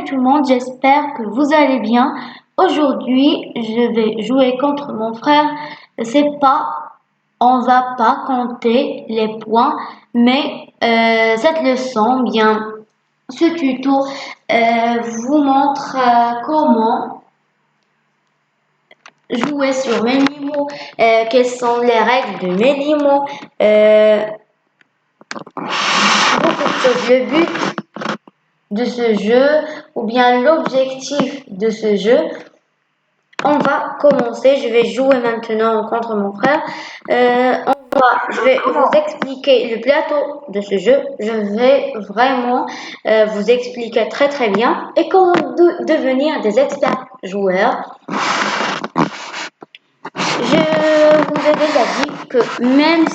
Salut tout le monde, j'espère que vous allez bien. Aujourd'hui, je vais jouer contre mon frère. On va pas compter les points, mais cette leçon, bien, ce tuto vous montre comment jouer sur Melimo, quelles sont les règles de Melimo, beaucoup de choses. Le but de ce jeu ou bien l'objectif de ce jeu. On va commencer. Je vais jouer maintenant contre mon frère. Je vais vous expliquer le plateau de ce jeu. Je vais vraiment vous expliquer très bien et comment devenir des experts joueurs. Je vous ai déjà dit que même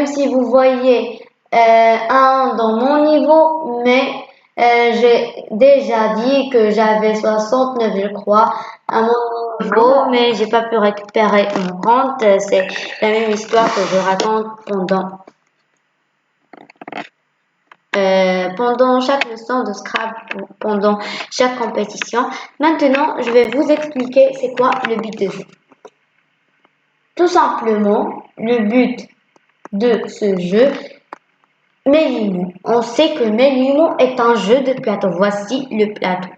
si vous voyez un dans mon niveau, mais j'ai déjà dit que j'avais 69, je crois, à mon niveau, mais j'ai pas pu récupérer mon compte. C'est la même histoire que je raconte pendant chaque leçon de Scrabble, pendant chaque compétition. Maintenant, je vais vous expliquer c'est quoi le but de jeu. Tout simplement, le but de ce jeu, Melimo. On sait que Melimo est un jeu de plateau. Voici le plateau.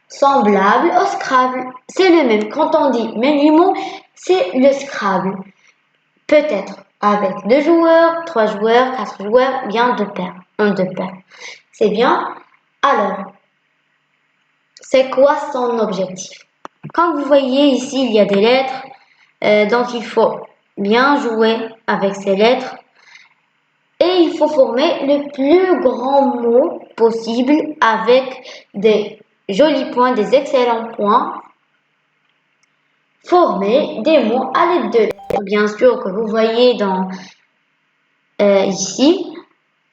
Semblable au Scrabble. C'est le même. Quand on dit Melimo, c'est le Scrabble. Peut-être avec 2 joueurs, 3 joueurs, 4 joueurs, bien 2 paires. Un 2 paires. C'est bien. Alors, c'est quoi son objectif? Comme vous voyez ici, il y a des lettres. Donc, il faut bien jouer avec ces lettres. Et il faut former le plus grand mot possible avec des jolis points, des excellents points. Former des mots à l'aide de lettres, bien sûr, que vous voyez ici.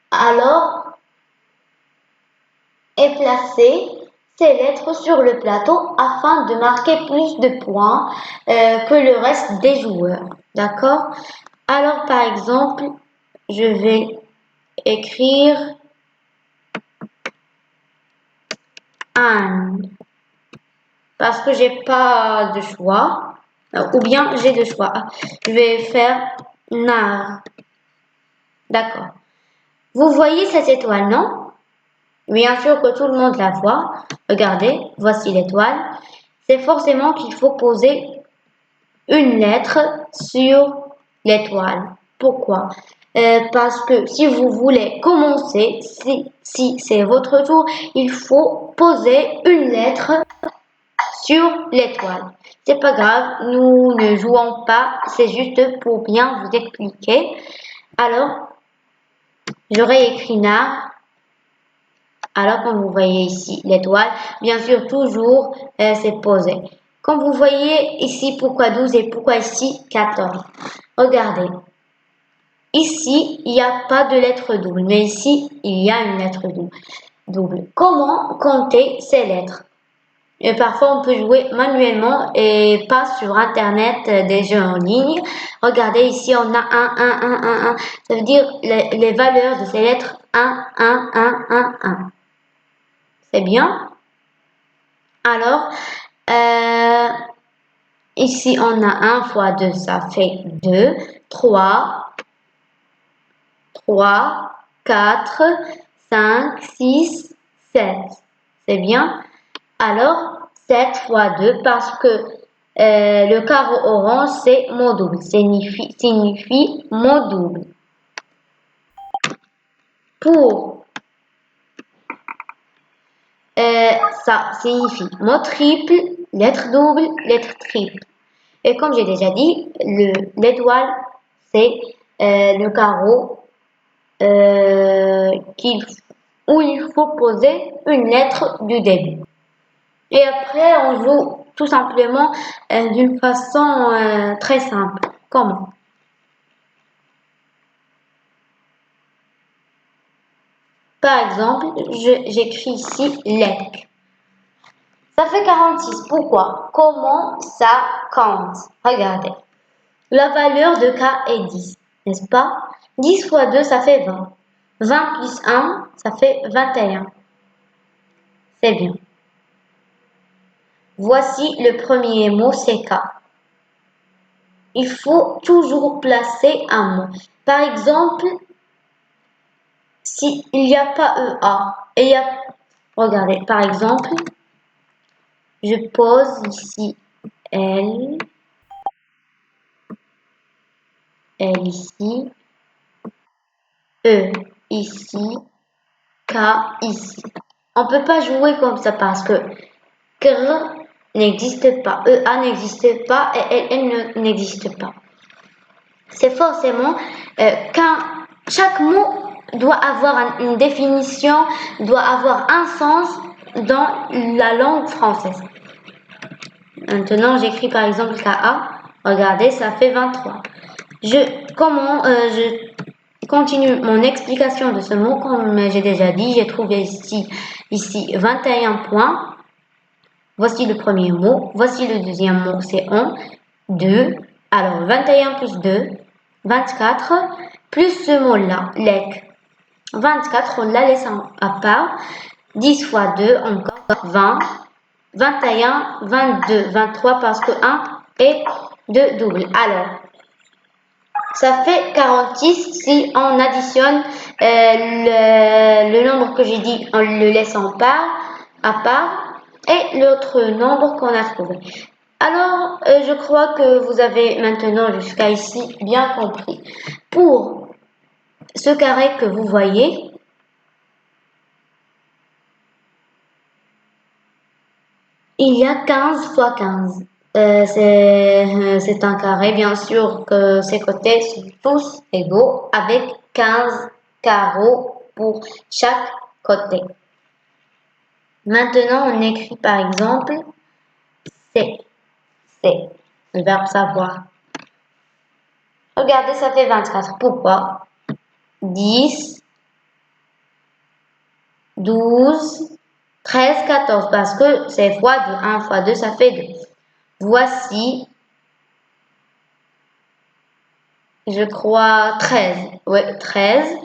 Alors, et placer ces lettres sur le plateau afin de marquer plus de points que le reste des joueurs. D'accord? Alors, par exemple, je vais écrire Anne parce que j'ai pas de choix ou bien j'ai de choix. Je vais faire nar. D'accord. Vous voyez cette étoile, non? Bien sûr que tout le monde la voit. Regardez, voici l'étoile. C'est forcément qu'il faut poser une lettre sur l'étoile. Pourquoi? Parce que si vous voulez commencer, si c'est votre tour, il faut poser une lettre sur l'étoile. C'est pas grave, nous ne jouons pas, c'est juste pour bien vous expliquer. Alors, j'aurais écrit nar. Alors, comme vous voyez ici, l'étoile, bien sûr, toujours, c'est posé. Comme vous voyez ici, pourquoi 12 et pourquoi ici 14? Regardez. Ici, il n'y a pas de lettre double, mais ici, il y a une lettre double. Comment compter ces lettres? Et parfois, on peut jouer manuellement et pas sur Internet, des jeux en ligne. Regardez, ici, on a 1. Ça veut dire les valeurs de ces lettres 1. C'est bien? Alors, ici, on a 1 fois 2, ça fait 2. 3, 4, 5, 6, 7. C'est bien? Alors, 7 fois 2 parce que le carreau orange, c'est mot double. Signifie mot double. Pour ça signifie mot triple, lettre double, lettre triple. Et comme j'ai déjà dit, l'étoile, c'est le carreau où il faut poser une lettre du début. Et après, on joue tout simplement d'une façon très simple. Comment? Par exemple, j'écris ici lek. Ça fait 46. Pourquoi? Comment ça compte? Regardez. La valeur de K est 10, n'est-ce pas? 10 fois 2, ça fait 20. 20 plus 1, ça fait 21. C'est bien. Voici le premier mot, c'est K. Il faut toujours placer un mot. Par exemple, s'il n'y a pas EA, et il y a... Regardez, par exemple, je pose ici L, L ici, E ici, K ici. On ne peut pas jouer comme ça parce que KR n'existe pas, EA n'existe pas et LL n'existe pas. C'est forcément qu'un chaque mot doit avoir une définition, doit avoir un sens dans la langue française. Maintenant, j'écris par exemple KA. Regardez, ça fait 23. Je continue mon explication de ce mot. Comme j'ai déjà dit, j'ai trouvé ici 21 points. Voici le premier mot. Voici le deuxième mot, c'est on. 2. Alors, 21 plus 2, 24. Plus ce mot-là, lec. 24, on la laisse à part. 10 fois 2, encore 20. 21, 22, 23 parce que 1 est de double. Alors, ça fait 46 si on additionne le nombre que j'ai dit, on le laisse à part, et l'autre nombre qu'on a trouvé. Alors, je crois que vous avez maintenant jusqu'à ici bien compris. Pour ce carré que vous voyez, il y a 15 fois 15. C'est un carré, bien sûr que ses côtés sont tous égaux avec 15 carreaux pour chaque côté. Maintenant, on écrit par exemple c'est le verbe savoir. Regardez, ça fait 24. Pourquoi? 10, 12, 13, 14. Parce que c'est fois 2. 1 fois 2, ça fait 2. Voici, je crois, 13. Oui, 13.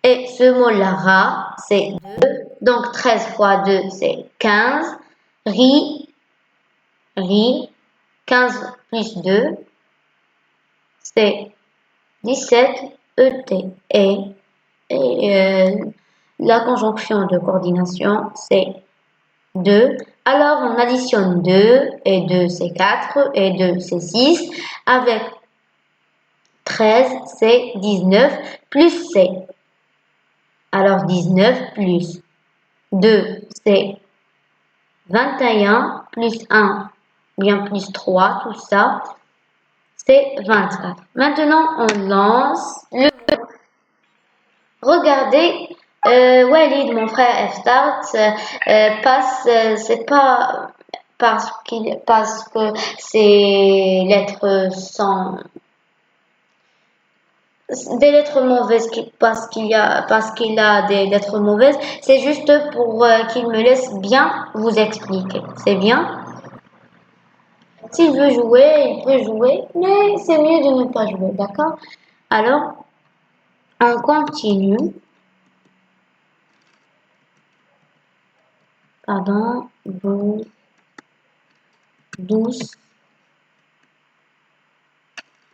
Et ce mot-là, rat, c'est 2. Donc 13 fois 2, c'est 15. Ri, 15 plus 2, c'est 17. Et, la conjonction de coordination, c'est 2. Alors, on additionne 2, et 2, c'est 4, et 2, c'est 6. Avec 13, c'est 19, plus C. Alors, 19 plus 2, c'est 21, plus 1, bien plus 3, tout ça, c'est 24. Maintenant, on lance le... Regardez, Walid, mon frère F-Start, passe, c'est pas parce que ces lettres sont des lettres mauvaises parce qu'il a des lettres mauvaises, c'est juste pour qu'il me laisse bien vous expliquer. C'est bien? S'il veut jouer, il peut jouer, mais c'est mieux de ne pas jouer, d'accord? Alors, on continue. Pardon, 12, 12.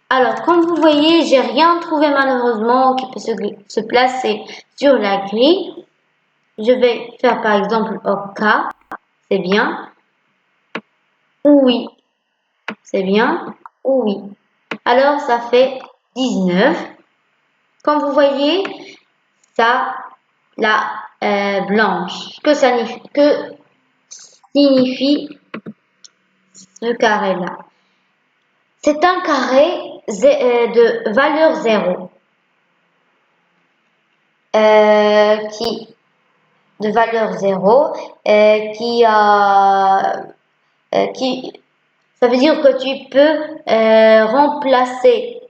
Alors, comme vous voyez, j'ai rien trouvé malheureusement qui peut se placer sur la grille. Je vais faire par exemple OK, c'est bien. Oui, c'est bien. Oui. Alors, ça fait 19. Comme vous voyez, ça, la blanche. Que signifie ce carré-là? C'est un carré de valeur 0 de valeur 0 ça veut dire que tu peux remplacer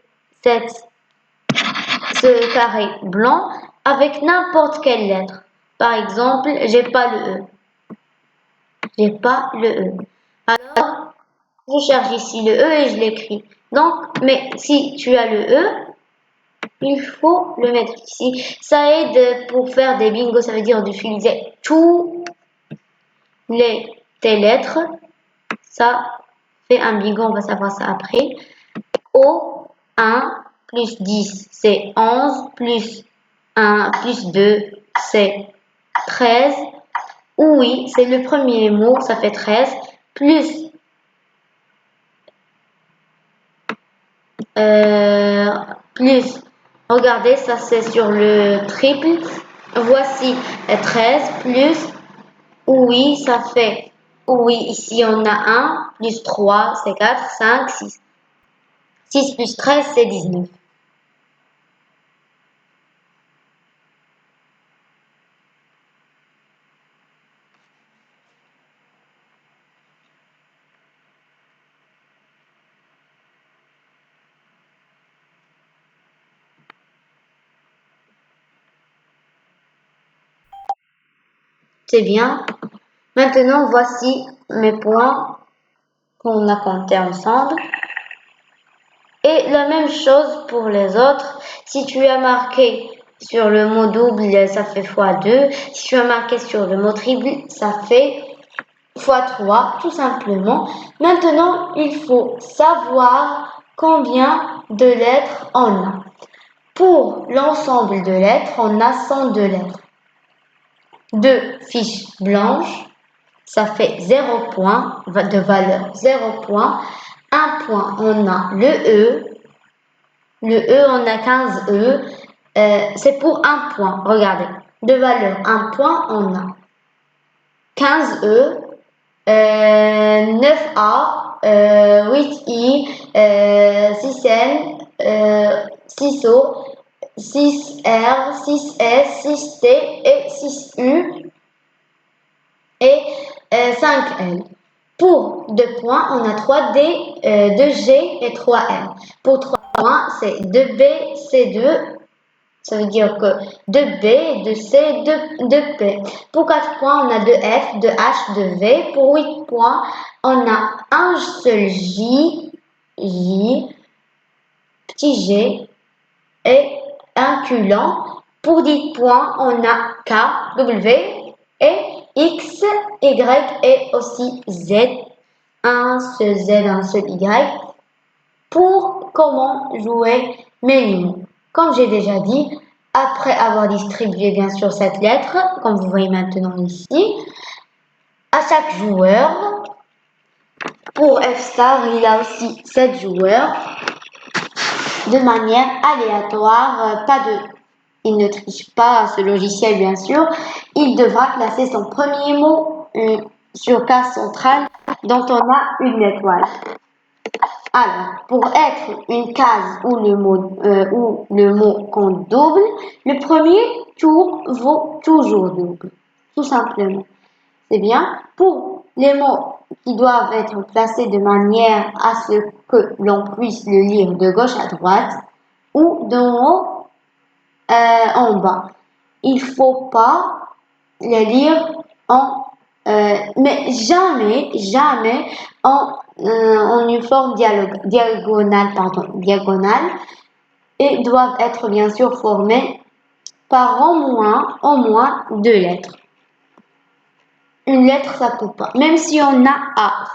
ce carré blanc avec n'importe quelle lettre. Par exemple, j'ai pas le E. J'ai pas le E. Alors, je cherche ici le E et je l'écris. Donc, mais si tu as le E, il faut le mettre ici. Ça aide pour faire des bingos, ça veut dire d'utiliser tous tes lettres. Ça fait un bingo, on va savoir ça après. O, 1 plus 10, c'est 11, plus 1 plus 2, c'est 13. Oui, c'est le premier mot, ça fait 13, plus plus, regardez, ça c'est sur le triple. Voici 13 plus, oui, ça fait, oui, ici on a 1, plus 3, c'est 4, 5, 6. 6 plus 13, c'est 19. C'est bien. Maintenant, voici mes points qu'on a comptés ensemble. Et la même chose pour les autres. Si tu as marqué sur le mot double, ça fait x2. Si tu as marqué sur le mot triple, ça fait x3, tout simplement. Maintenant, il faut savoir combien de lettres on a. Pour l'ensemble de lettres, on a 102 lettres. Deux fiches blanches, ça fait 0 point de valeur, 0 point. 1 point, on a le E. Le E, on a 15 E. C'est pour 1 point. Regardez. De valeur 1 point, on a 15 E, 9A, 8I, 6N, 6O, 6R, 6S, 6T et 6U et 5L. Pour 2 points, on a 3D, 2G et 3M. Pour 3 points, c'est 2B, C2. Ça veut dire que 2B, 2C, 2P. Pour 4 points, on a 2F, 2H, 2V. Pour 8 points, on a un seul J, petit G et un culant. Pour 10 points, on a K, W et X, Y et aussi Z. Un seul Z, un seul Y. Pour comment jouer mes mots. Comme j'ai déjà dit, après avoir distribué bien sûr cette lettre, comme vous voyez maintenant ici, à chaque joueur, pour F-Star, il a aussi 7 joueurs, de manière aléatoire, il ne triche pas ce logiciel bien sûr, il devra placer son premier mot sur case centrale dont on a une étoile. Alors, pour être une case où le mot compte double, le premier tour vaut toujours double, tout simplement. C'est bien. Pour les mots qui doivent être placés de manière à ce que l'on puisse le lire de gauche à droite ou d'en haut en bas, il ne faut pas les lire mais jamais en une forme diagonale, et doivent être bien sûr formés par au moins 2 lettres. Une lettre, ça peut pas. Même si on a A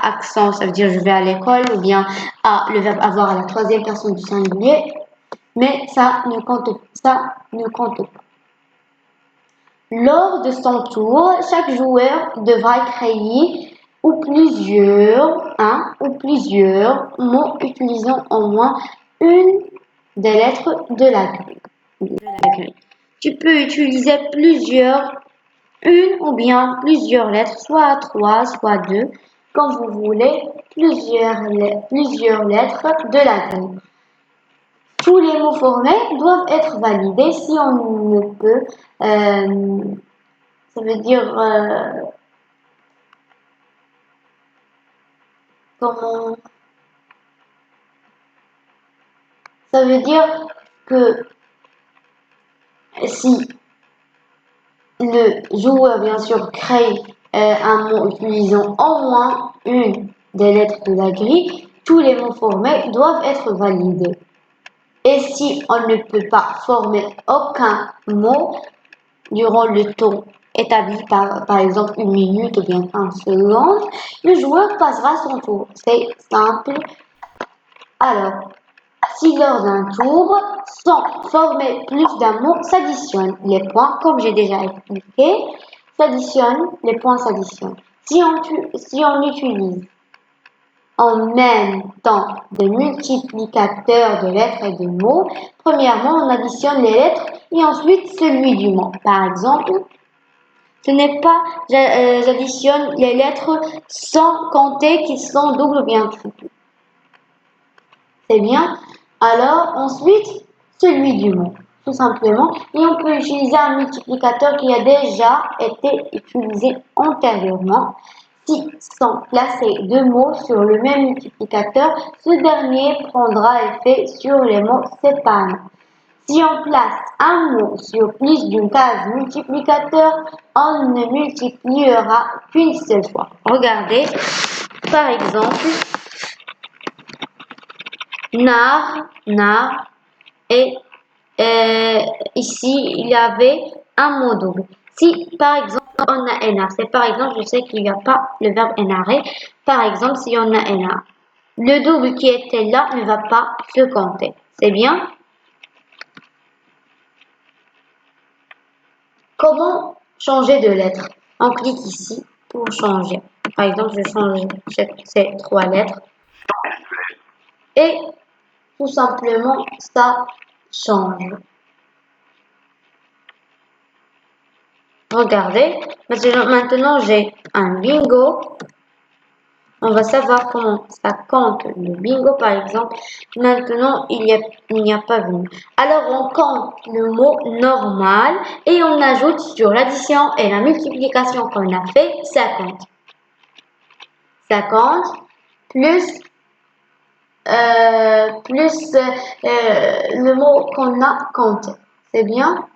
accent, ça veut dire je vais à l'école, ou bien A, le verbe avoir à la troisième personne du singulier, mais ça ne compte pas. Lors de son tour, chaque joueur devra créer un ou plusieurs mots utilisant au moins une des lettres de la grille. Tu peux utiliser une ou bien plusieurs lettres, soit 3, soit 2, quand vous voulez, plusieurs lettres de la grille. Tous les mots formés doivent être validés. Si on ne peut, ça veut dire comment? Ça veut dire que si le joueur bien sûr crée un mot utilisant au moins une des lettres de la grille, tous les mots formés doivent être validés. Et si on ne peut pas former aucun mot durant le temps établi par exemple 1 minute ou bien 1 seconde, le joueur passera son tour. C'est simple. Alors, si lors d'un tour, sans former plus d'un mot, s'additionnent les points, comme j'ai déjà expliqué, les points s'additionnent. Si on utilise en même temps des multiplicateurs de lettres et de mots, premièrement, on additionne les lettres et ensuite celui du mot. Par exemple, ce n'est pas j'additionne les lettres sans compter qu'ils sont doubles ou bien triples. C'est bien. Alors, ensuite, celui du mot, tout simplement. Et on peut utiliser un multiplicateur qui a déjà été utilisé antérieurement. Si sont placés 2 mots sur le même multiplicateur, ce dernier prendra effet sur les mots séparés. Si on place un mot sur plus d'une case multiplicateur, on ne multipliera qu'une seule fois. Regardez, par exemple, nar, et ici il y avait un mot double. Si par exemple on a énar, c'est par exemple, je sais qu'il n'y a pas le verbe énarrer, par exemple si on a énar, le double qui était là ne va pas se compter. C'est bien? Comment changer de lettre? On clique ici pour changer. Par exemple, je change ces 3 lettres et tout simplement ça change. Regardez, maintenant j'ai un bingo. On va savoir comment ça compte le bingo par exemple. Maintenant, il n'y a pas venu. Alors, on compte le mot normal et on ajoute sur l'addition et la multiplication qu'on a fait 50. 50 plus, le mot qu'on a compté. C'est bien?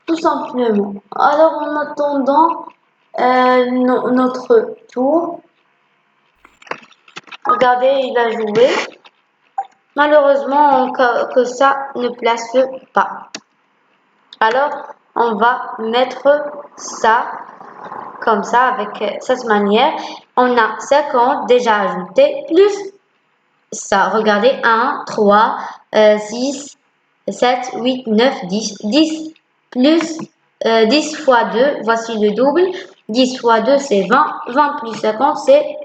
Tout simplement. Alors, en attendant notre tour, regardez, il a joué. Malheureusement, que ça ne place pas. Alors, on va mettre ça comme ça, avec cette manière. On a 50 déjà ajouté, plus ça. Regardez, 1, 3, 6, 7, 8, 9, 10. 10 plus 10 fois 2, voici le double. 10 fois 2, c'est 20. 20 plus 50, c'est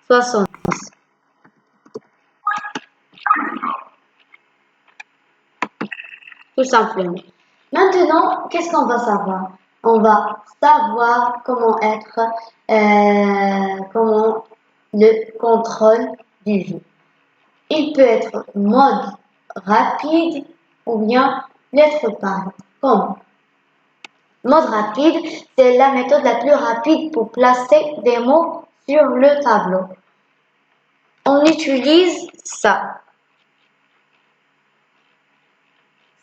60. Tout simplement. Maintenant, qu'est-ce qu'on va savoir? On va savoir comment comment le contrôle du jeu. Il peut être mode rapide ou bien lettre par lettre. Comme mode rapide, c'est la méthode la plus rapide pour placer des mots sur le tableau. On utilise ça.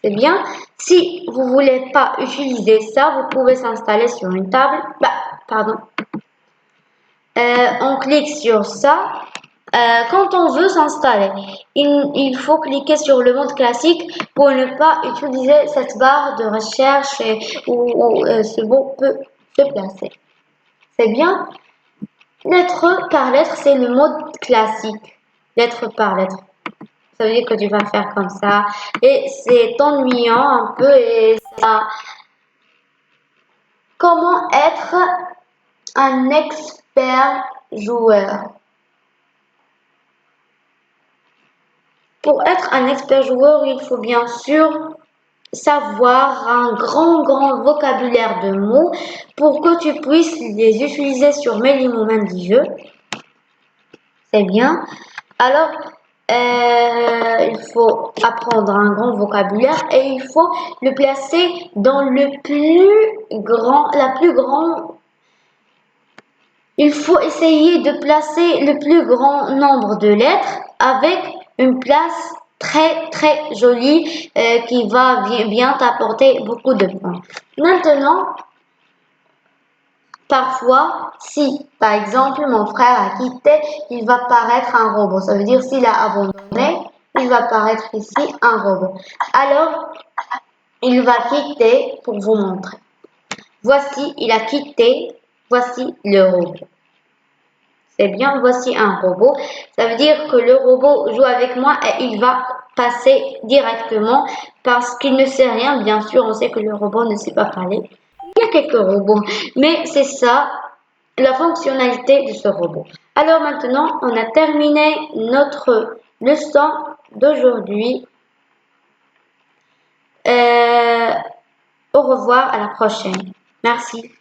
C'est bien. Si vous voulez pas utiliser ça, vous pouvez s'installer sur une table. On clique sur ça. Quand on veut s'installer, il faut cliquer sur le mode classique pour ne pas utiliser cette barre de recherche où ce mot peut se placer. C'est bien. Lettre par lettre, c'est le mode classique. Lettre par lettre. Ça veut dire que tu vas faire comme ça. Et c'est ennuyant un peu. Et ça. Comment être un expert joueur? Pour être un expert joueur, il faut bien sûr savoir un grand vocabulaire de mots pour que tu puisses les utiliser sur les moments du jeu. C'est bien. Alors, il faut apprendre un grand vocabulaire et il faut le placer dans la plus grande. Il faut essayer de placer le plus grand nombre de lettres avec une place très joli qui va bien t'apporter beaucoup de points. Maintenant, parfois, si par exemple mon frère a quitté, il va paraître un robot. Ça veut dire s'il a abandonné, il va paraître ici un robot. Alors, il va quitter pour vous montrer. Voici, il a quitté, voici le robot. C'est bien, voici un robot. Ça veut dire que le robot joue avec moi et il va passer directement parce qu'il ne sait rien. Bien sûr, on sait que le robot ne sait pas parler. Il y a quelques robots, mais c'est ça la fonctionnalité de ce robot. Alors maintenant, on a terminé notre leçon d'aujourd'hui. Au revoir, à la prochaine. Merci.